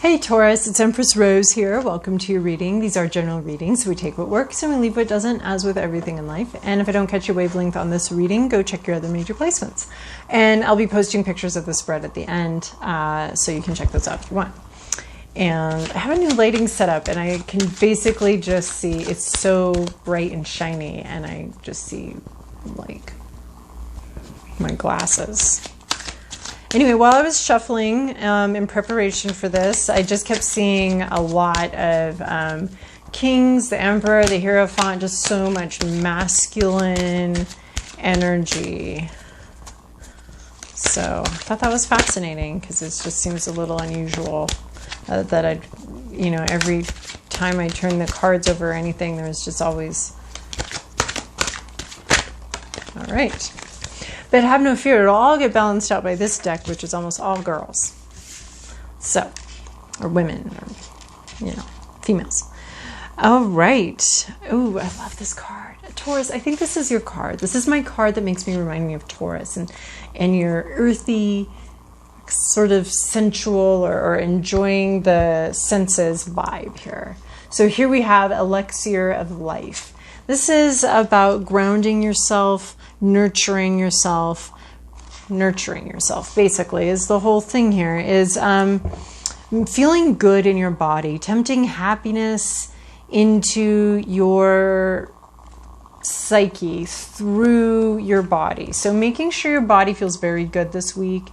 Hey Taurus, it's Empress Rose here. Welcome to your reading. These are general readings. We take what works and we leave what doesn't, as with everything in life. And if I don't catch your wavelength on this reading, go check your other major placements. And I'll be posting pictures of the spread at the end, so you can check those out if you want. And I have a new lighting set up, and I can basically just see, it's so bright and shiny, and I just see like my glasses. Anyway, while I was shuffling in preparation for this, I just kept seeing a lot of kings, the emperor, the hierophant, just so much masculine energy. So I thought that was fascinating because it just seems a little unusual that I'd, every time I turn the cards over or anything, there was just always, all right. But have no fear, it'll all get balanced out by this deck, which is almost all girls. So, or women, or, females. All right. Ooh, I love this card. Taurus, I think this is your card. This is my card that makes me remind me of Taurus and your earthy, sort of sensual or enjoying the senses vibe here. So here we have Elixir of Life. This is about grounding yourself, nurturing yourself, basically, is the whole thing here, is feeling good in your body, tempting happiness into your psyche through your body. So making sure your body feels very good this week,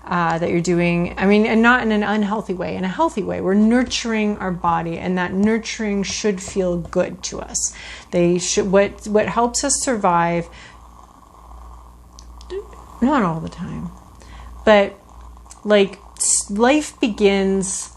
that you're doing, and not in an unhealthy way, in a healthy way. We're nurturing our body, and that nurturing should feel good to us. They should, what helps us survive, not all the time, but like life begins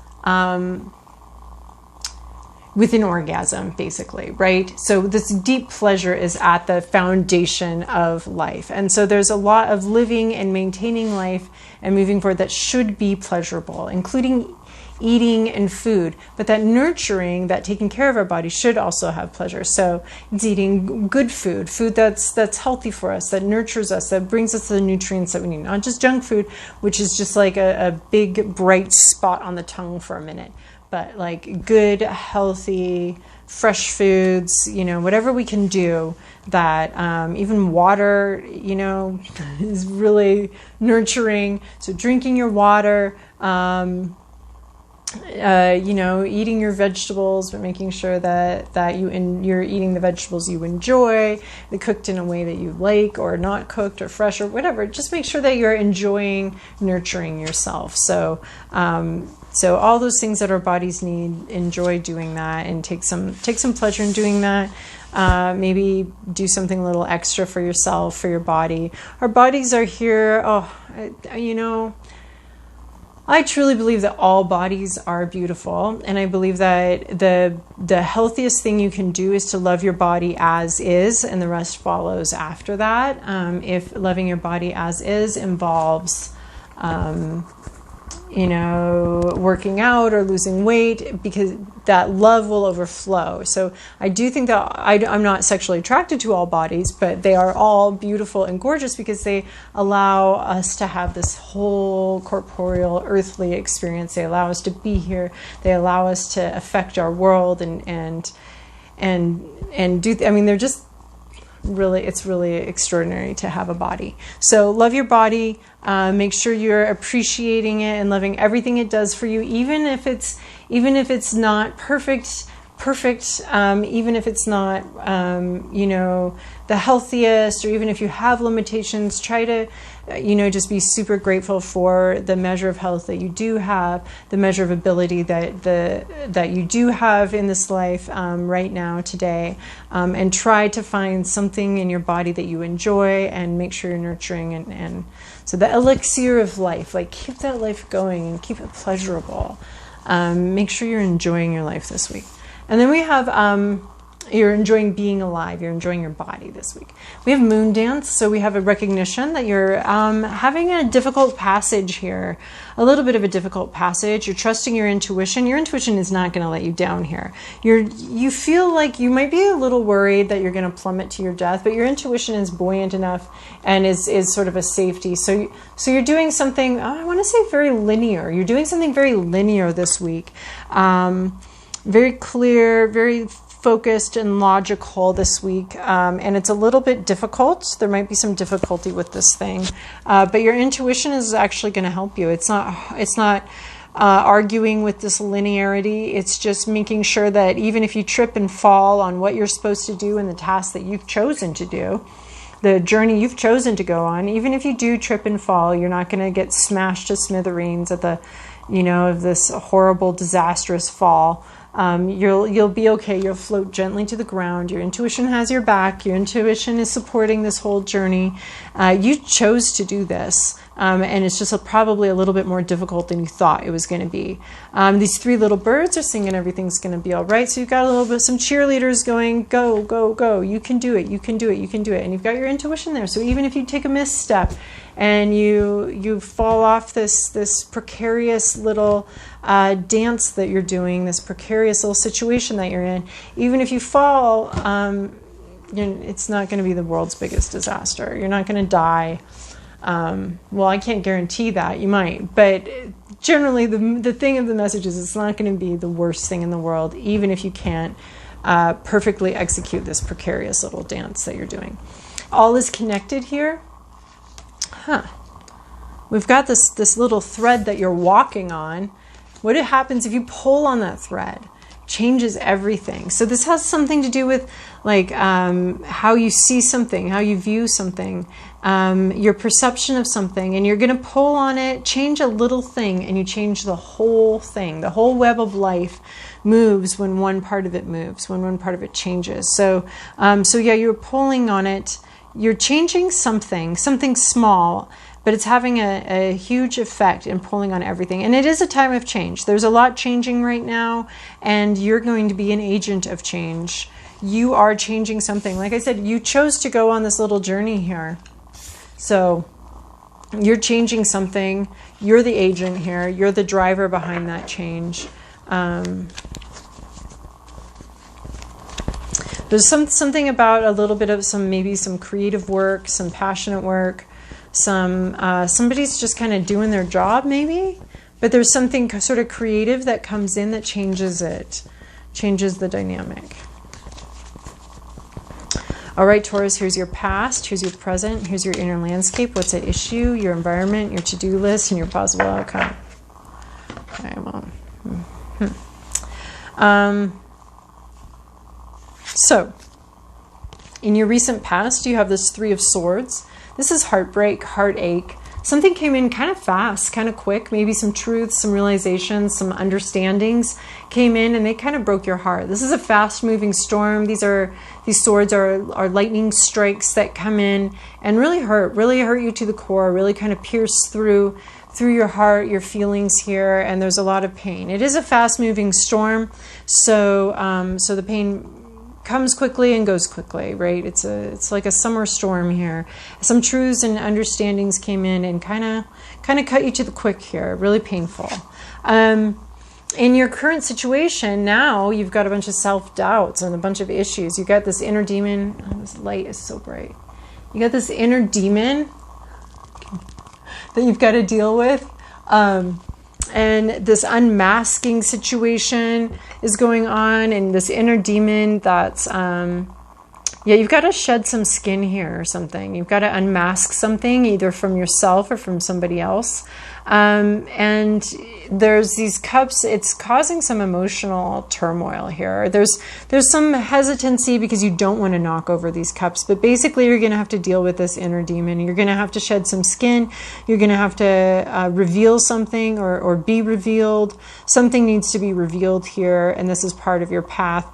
with an orgasm, basically, right? So this deep pleasure is at the foundation of life. And so there's a lot of living and maintaining life and moving forward that should be pleasurable, including eating and food. But that nurturing, that taking care of our body should also have pleasure. So it's eating good food that's healthy for us, that nurtures us, that brings us the nutrients that we need. Not just junk food, which is just like a big bright spot on the tongue for a minute. But like good, healthy, fresh foods, whatever we can do that, even water, is really nurturing. So drinking your water, eating your vegetables, but making sure that you're eating the vegetables you enjoy, they're cooked in a way that you like, or not cooked or fresh or whatever. Just make sure that you're enjoying nurturing yourself. So all those things that our bodies need, enjoy doing that and take some pleasure in doing that. Maybe do something a little extra for yourself, for your body. Our bodies are here. I truly believe that all bodies are beautiful, and I believe that the healthiest thing you can do is to love your body as is, and the rest follows after that. If loving your body as is involves working out or losing weight, because that love will overflow. So I do think that I'm not sexually attracted to all bodies, but they are all beautiful and gorgeous because they allow us to have this whole corporeal, earthly experience. They allow us to be here. They allow us to affect our world and do. They're just really, it's really extraordinary to have a body. So love your body. Make sure you're appreciating it and loving everything it does for you, even if it's not perfect, even if it's not, the healthiest, or even if you have limitations, try to, just be super grateful for the measure of health that you do have, the measure of ability that you do have in this life right now, today, and try to find something in your body that you enjoy and make sure you're nurturing and so the elixir of life, like keep that life going and keep it pleasurable. Make sure you're enjoying your life this week. And then we have You're enjoying being alive. You're enjoying your body this week. We have moon dance, so we have a recognition that you're having a difficult passage here, a little bit of a difficult passage. You're trusting your intuition. Your intuition is not going to let you down here. You feel like you might be a little worried that you're going to plummet to your death, but your intuition is buoyant enough and is sort of a safety. So you're doing something, I want to say very linear. You're doing something very linear this week. Very clear, very focused and logical this week, and it's a little bit difficult. There might be some difficulty with this thing, but your intuition is actually going to help you. It's not arguing with this linearity. It's just making sure that even if you trip and fall on what you're supposed to do and the task that you've chosen to do, the journey you've chosen to go on, even if you do trip and fall, you're not going to get smashed to smithereens at the, of this horrible, disastrous fall. You'll be okay. You'll float gently to the ground. Your intuition has your back. Your intuition is supporting this whole journey. You chose to do this, and it's just probably a little bit more difficult than you thought it was going to be. These three little birds are singing everything's going to be all right. So you've got a little bit, some cheerleaders going, go, go, go. You can do it. You can do it. You can do it. And you've got your intuition there. So even if you take a misstep and you fall off this precarious little dance that you're doing, this precarious little situation that you're in, even if you fall, it's not going to be the world's biggest disaster. You're not going to die. Well, I can't guarantee that. You might. But generally, the thing of the message is it's not going to be the worst thing in the world, even if you can't perfectly execute this precarious little dance that you're doing. All is connected here. We've got this little thread that you're walking on. What happens if you pull on that thread? Changes everything. So this has something to do with like how you see something, how you view something, your perception of something, and you're going to pull on it, change a little thing, and you change the whole thing. The whole web of life moves when one part of it moves, when one part of it changes. So yeah, you're pulling on it. You're changing something small, but it's having a huge effect in pulling on everything. And it is a time of change. There's a lot changing right now, and you're going to be an agent of change. You are changing something. Like I said, you chose to go on this little journey here. So you're changing something. You're the agent here. You're the driver behind that change. There's something about a little bit of maybe some creative work, some passionate work, somebody's just kind of doing their job maybe, but there's something sort of creative that comes in that changes the dynamic. All right, Taurus, here's your past, here's your present, here's your inner landscape, what's at issue, your environment, your to-do list, and your possible outcome. Okay, well. So, in your recent past, you have this Three of Swords. This is heartbreak, heartache. Something came in kind of fast, kind of quick. Maybe some truths, some realizations, some understandings came in, and they kind of broke your heart. This is a fast-moving storm. These swords are lightning strikes that come in and really hurt you to the core, really kind of pierce through your heart, your feelings here, and there's a lot of pain. It is a fast-moving storm, so the pain comes quickly and goes quickly, right? It's like a summer storm here. Some truths and understandings came in and kind of cut you to the quick here. Really painful. In your current situation now, you've got a bunch of self-doubts and a bunch of issues. You've got this inner demon. Oh, this light is so bright. You got this inner demon that you've got to deal with. And this unmasking situation is going on, and this inner demon that's, you've got to shed some skin here or something. You've got to unmask something, either from yourself or from somebody else. And there's these cups, it's causing some emotional turmoil here. There's some hesitancy because you don't want to knock over these cups, but basically you're going to have to deal with this inner demon. You're going to have to shed some skin. You're going to have to reveal something or be revealed. Something needs to be revealed here, and this is part of your path.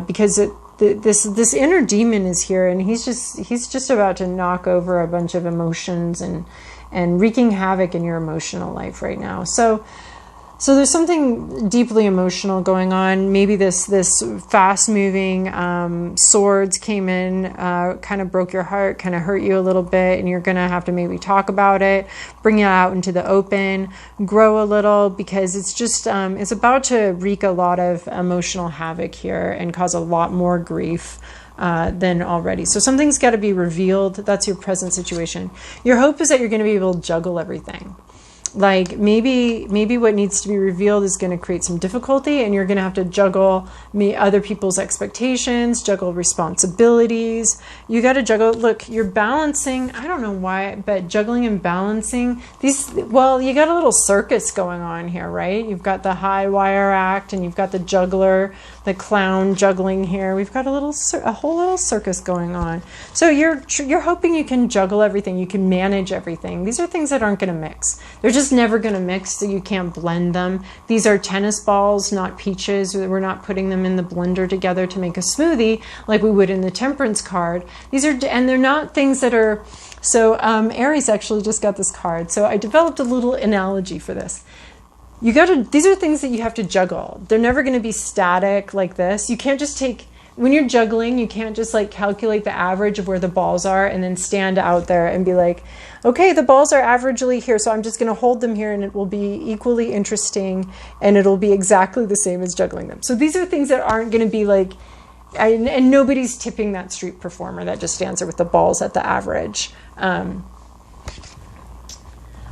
Because this inner demon is here, and he's just about to knock over a bunch of emotions and wreaking havoc in your emotional life right now. So So there's something deeply emotional going on. Maybe this fast-moving swords came in, kind of broke your heart, kind of hurt you a little bit, and you're going to have to maybe talk about it, bring it out into the open, grow a little, because it's just it's about to wreak a lot of emotional havoc here and cause a lot more grief than already. So something's got to be revealed. That's your present situation. Your hope is that you're going to be able to juggle everything. Like maybe what needs to be revealed is going to create some difficulty, and you're going to have to juggle other people's expectations, juggle responsibilities. You got to juggle. Look, you're balancing. I don't know why, but juggling and balancing these. Well, you got a little circus going on here, right? You've got the high wire act, and you've got the juggler, the clown juggling here. We've got a whole little circus going on. So you're hoping you can juggle everything. You can manage everything. These are things that aren't going to mix. They're just never going to mix, so you can't blend them. These are tennis balls, not peaches. We're not putting them in the blender together to make a smoothie like we would in the temperance card. And they're not things that are. So Aries actually just got this card. So I developed a little analogy for this. These are things that you have to juggle. They're never going to be static like this. You can't just when you're juggling, you can't just like calculate the average of where the balls are and then stand out there and be like, okay, the balls are averagely here, so I'm just going to hold them here and it will be equally interesting and it'll be exactly the same as juggling them. So these are things that aren't going to be like, and nobody's tipping that street performer that just stands there with the balls at the average. Although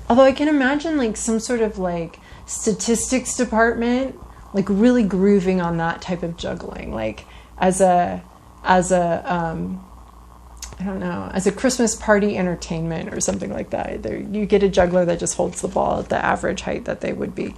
I can imagine like some sort of like statistics department, like really grooving on that type of juggling, like as a I don't know, as a Christmas party entertainment or something like that. You get a juggler that just holds the ball at the average height that they would be.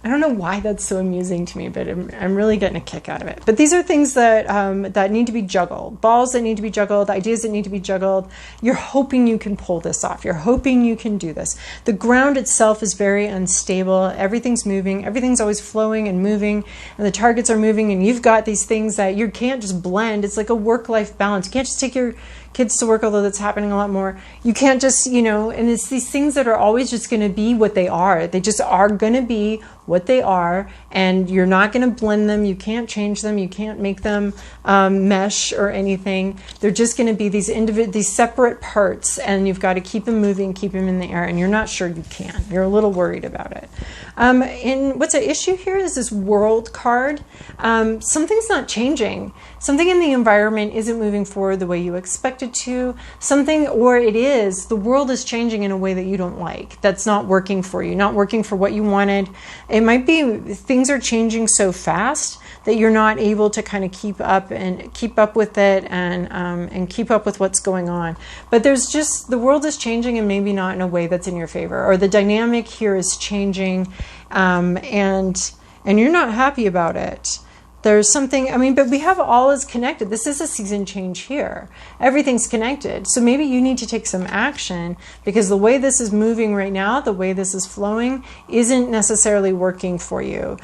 I don't know why that's so amusing to me, but I'm really getting a kick out of it. But these are things that that need to be juggled. Balls that need to be juggled, ideas that need to be juggled. You're hoping you can pull this off. You're hoping you can do this. The ground itself is very unstable. Everything's moving. Everything's always flowing and moving, and the targets are moving, and you've got these things that you can't just blend. It's like a work-life balance. You can't just take your kids to work, although that's happening a lot more. You can't just, and it's these things that are always just going to be what they are. They just are going to be what they are, and you're not going to blend them. You can't change them. You can't make them mesh or anything. They're just going to be these separate parts, and you've got to keep them moving, keep them in the air, and you're not sure you can. You're a little worried about it. And what's at issue here is this world card. Something's not changing. Something in the environment isn't moving forward the way you expect it to. The world is changing in a way that you don't like. That's not working for you, not working for what you wanted. It might be things are changing so fast that you're not able to kind of keep up with it and keep up with what's going on. But the world is changing, and maybe not in a way that's in your favor, or the dynamic here is changing, and you're not happy about it. There's something, but we have all is connected. This is a season change here. Everything's connected. So maybe you need to take some action, because the way this is moving right now, the way this is flowing, isn't necessarily working for you.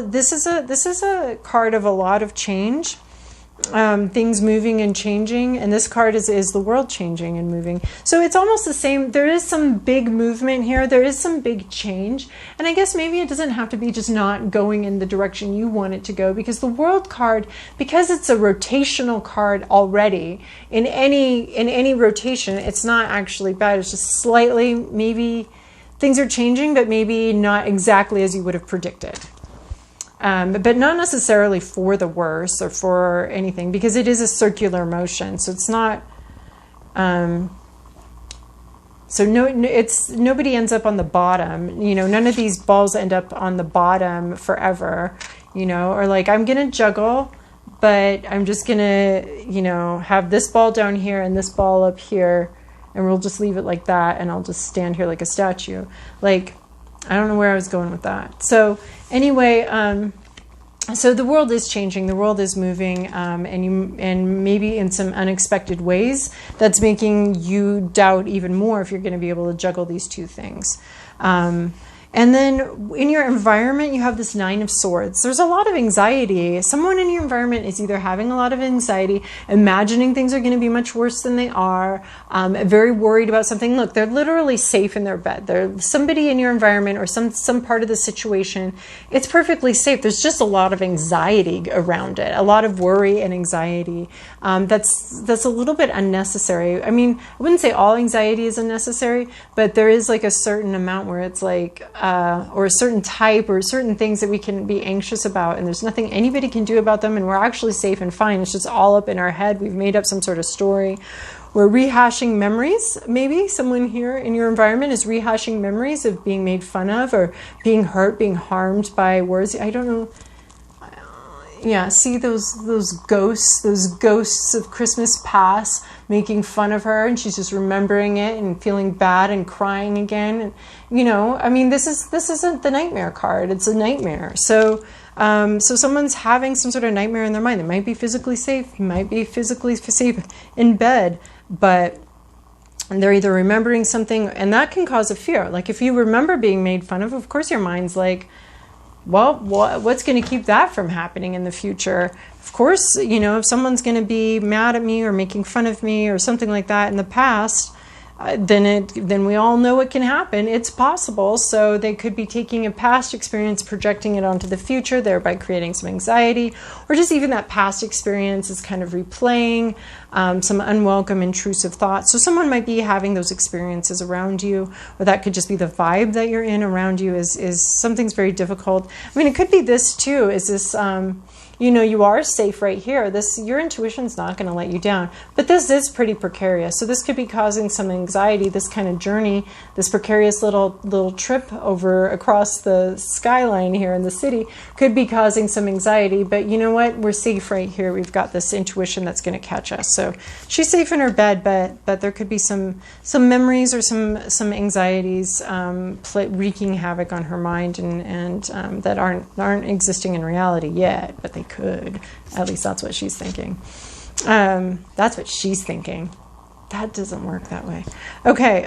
This is a card of a lot of change. Things moving and changing, and this card is the world changing and moving. So it's almost the same. There is some big movement here. There is some big change, and I guess maybe it doesn't have to be just not going in the direction you want it to go, because the world card, because it's a rotational card already, in any rotation, it's not actually bad. It's just slightly, maybe things are changing, but maybe not exactly as you would have predicted. But not necessarily for the worse or for anything, because it is a circular motion. So it's not. Nobody ends up on the bottom. None of these balls end up on the bottom forever. Or like, I'm gonna juggle, but I'm just gonna have this ball down here and this ball up here, and we'll just leave it like that, and I'll just stand here like a statue. Like, I don't know where I was going with that. So anyway, so the world is changing, the world is moving, and maybe in some unexpected ways, that's making you doubt even more if you're going to be able to juggle these two things. And then in your environment, you have this 9 of Swords. There's a lot of anxiety. Someone in your environment is either having a lot of anxiety, imagining things are going to be much worse than they are, very worried about something. Look, they're literally safe in their bed. There's somebody in your environment or some part of the situation. It's perfectly safe. There's just a lot of anxiety around it, a lot of worry and anxiety. That's a little bit unnecessary. I mean, I wouldn't say all anxiety is unnecessary, but there is like a certain amount where it's like, or a certain type or certain things that we can be anxious about, and there's nothing anybody can do about them, and we're actually safe and fine. It's just all up in our head. We've made up some sort of story. We're rehashing memories. Maybe someone here in your environment is rehashing memories of being made fun of or being hurt, being harmed by words. I don't know. Yeah, see those ghosts of Christmas past making fun of her, and she's just remembering it and feeling bad and crying again. And, you know, I mean, this isn't the nightmare card. It's a nightmare. So someone's having some sort of nightmare in their mind. They might be physically safe, might be physically safe in bed, but they're either remembering something, and that can cause a fear. Like if you remember being made fun of course your mind's like, well, what's going to keep that from happening in the future? Of course, you know, if someone's going to be mad at me or making fun of me or something like that in the past, then we all know it can happen. It's possible. So they could be taking a past experience, projecting it onto the future, thereby creating some anxiety, or just even that past experience is kind of replaying some unwelcome, intrusive thoughts. So someone might be having those experiences around you, or that could just be the vibe that you're in around you is something's very difficult. I mean, it could be this too, is this, you know, you are safe right here. Your intuition's not going to let you down. But this is pretty precarious. So this could be causing some anxiety, this kind of journey, this precarious little trip across the skyline here in the city could be causing some anxiety. But you know what? We're safe right here. We've got this intuition that's going to catch us. So she's safe in her bed, but there could be some memories or some anxieties wreaking havoc on her mind and that aren't existing in reality yet, but they could. At least that's what she's thinking. That's what she's thinking. That doesn't work that way. Okay.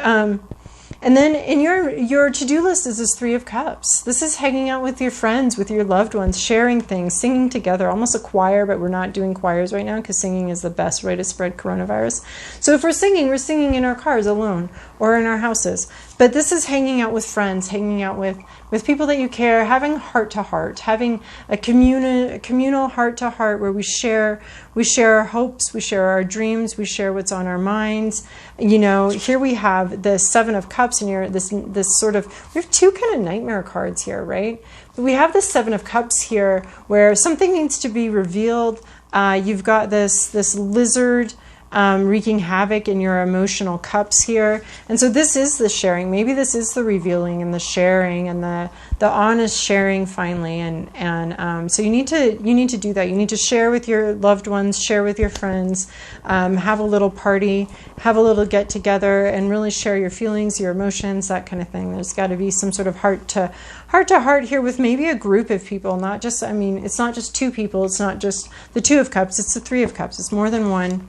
And then in your to-do list is this 3 of Cups. This is hanging out with your friends, with your loved ones, sharing things, singing together, almost a choir, but we're not doing choirs right now because singing is the best way to spread coronavirus. So if we're singing in our cars alone or in our houses. But this is hanging out with friends, hanging out with people that you care, having heart-to-heart, having a communal heart-to-heart where we share our hopes, we share our dreams, we share what's on our minds. You know, here we have the 7 of Cups, and this sort of, we have 2 kind of nightmare cards here, right? But we have the 7 of Cups here where something needs to be revealed. You've got this lizard wreaking havoc in your emotional cups here. And so this is the sharing. Maybe this is the revealing and the sharing and the honest sharing finally. And so you need to do that. You need to share with your loved ones, share with your friends, have a little party, have a little get together, and really share your feelings, your emotions, that kind of thing. There's got to be some sort of heart to heart here with maybe a group of people, not just, I mean, it's not just 2 people. It's not just the 2 of Cups. It's the 3 of Cups. It's more than one.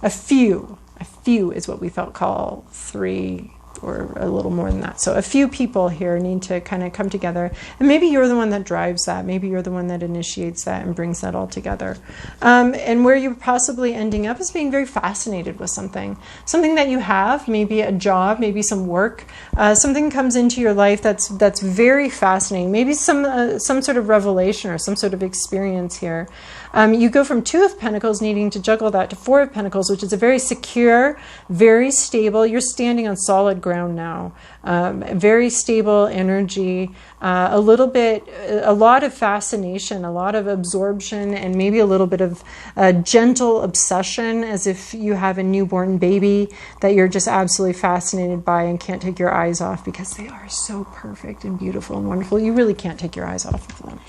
A few is what we call 3 or a little more than that. So a few people here need to kind of come together. And maybe you're the one that drives that. Maybe you're the one that initiates that and brings that all together. And where you're possibly ending up is being very fascinated with something that you have, maybe a job, maybe some work. Something comes into your life that's very fascinating. Maybe some sort of revelation or some sort of experience here. You go from 2 of Pentacles needing to juggle that to 4 of Pentacles, which is a very secure, very stable. You're standing on solid ground now. Very stable energy, a lot of fascination, a lot of absorption, and maybe a little bit of gentle obsession, as if you have a newborn baby that you're just absolutely fascinated by and can't take your eyes off because they are so perfect and beautiful and wonderful. You really can't take your eyes off of them.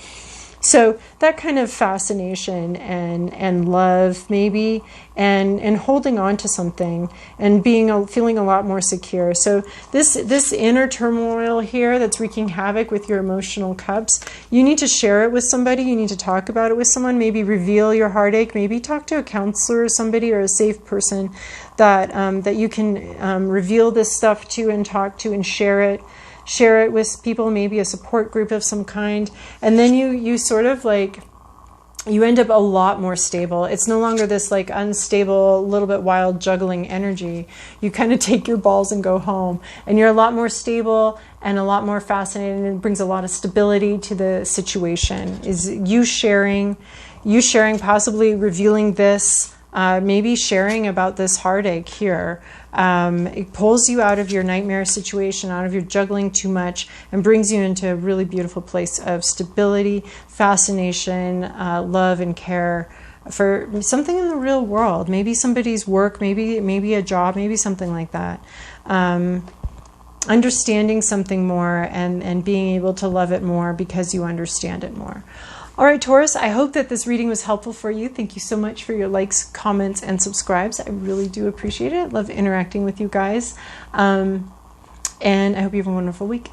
So that kind of fascination and love maybe, and holding on to something and feeling a lot more secure. So this inner turmoil here that's wreaking havoc with your emotional cups, you need to share it with somebody. You need to talk about it with someone. Maybe reveal your heartache. Maybe talk to a counselor or somebody or a safe person that you can reveal this stuff to and talk to and share it. share it with people, maybe a support group of some kind. And then you sort of like, you end up a lot more stable. It's no longer this like unstable, little bit wild juggling energy. You kind of take your balls and go home, and you're a lot more stable and a lot more fascinating. It brings a lot of stability to the situation. Is you sharing, possibly revealing this, maybe sharing about this heartache here. It pulls you out of your nightmare situation, out of your juggling too much, and brings you into a really beautiful place of stability, fascination, love, and care for something in the real world. Maybe somebody's work, maybe a job, maybe something like that. Understanding something more and being able to love it more because you understand it more. All right, Taurus, I hope that this reading was helpful for you. Thank you so much for your likes, comments, and subscribes. I really do appreciate it. Love interacting with you guys. And I hope you have a wonderful week.